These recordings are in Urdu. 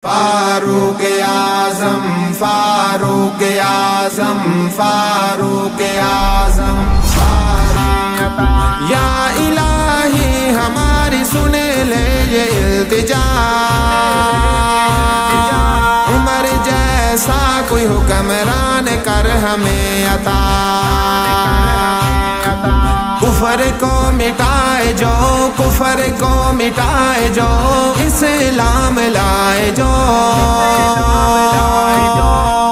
فاروق اعظم فاروق اعظم فاروق اعظم یا الہی ہماری سنے لے یہ التجا، عمر جیسا کوئی حکمران کر ہمیں عطا، کفر کو مٹائے جو کفر کو مٹائے جو اسلام لائے جو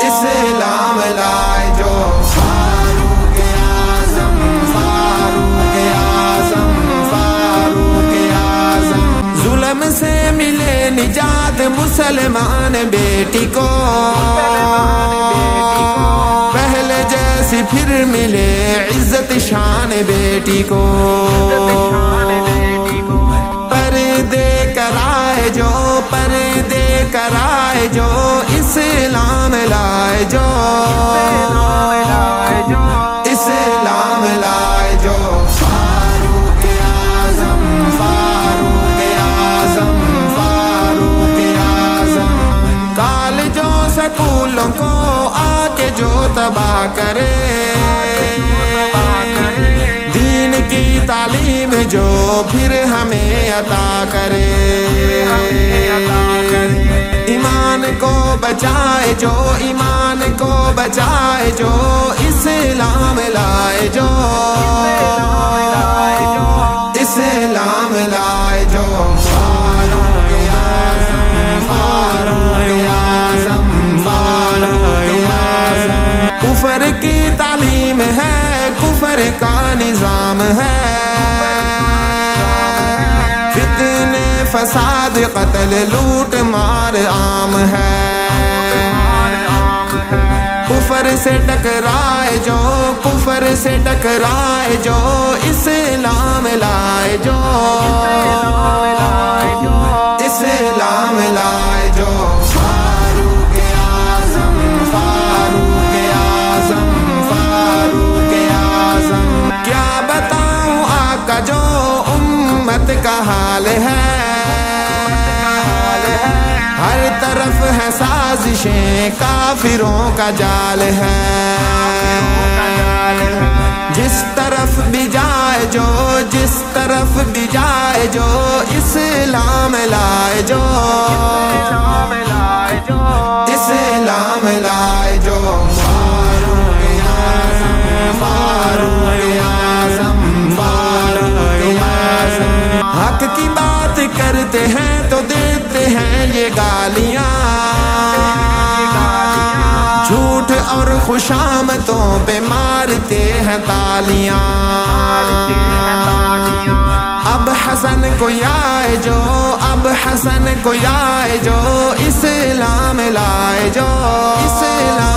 اسلام لائے جو فاروق اعظم فاروق اعظم فاروق اعظم ظلم سے ملے نجات مسلمان بیٹی کو، پہلے جیسی پھر ملے عزت شان بیٹی کو، پردے کرائے جو پردے کرائے جو اسلام لائے جو اسلام لائے جو فاروق اعظم فاروق اعظم فاروق اعظم کالجوں سکولوں کو آ کے جو تباہ کرے، دین کی تعلیم جو پھر ہمیں عطا کرے، ایمان کو بچائے جو ایمان کو بچائے جو اسلام لائے جو اسلام لائے جو فاروق اعظم فاروق اعظم فاروق اعظم کفر کی تعلیم ہے کفر کا نظام ہے، فتنے فساد قتل لوٹ مار عام ہے، کفر سے ٹکرائے جو کفر سے ٹکرائے جو اسلام لائے جو اسلام لائے جو فاروق اعظم فاروق اعظم فاروق اعظم کیا بتاؤں آقا جو امت کا حال ہے، ہر طرف ہے سازشیں کافروں کا جال ہے، جس طرف بھی جائے جو جس طرف بھی جائے جو اسلام لائے جو اسلام لائے جو فاروق اعظم فاروق اعظم فاروق اعظم حق کی بات کرتے ہیں تو دیتے ہیں یہ گالیاں، جھوٹ اور خوشامتوں پہ مارتے ہیں تالیاں، اب حسن کو آئے جو اب حسن کو آئے جو اسلام لائے جو اسلام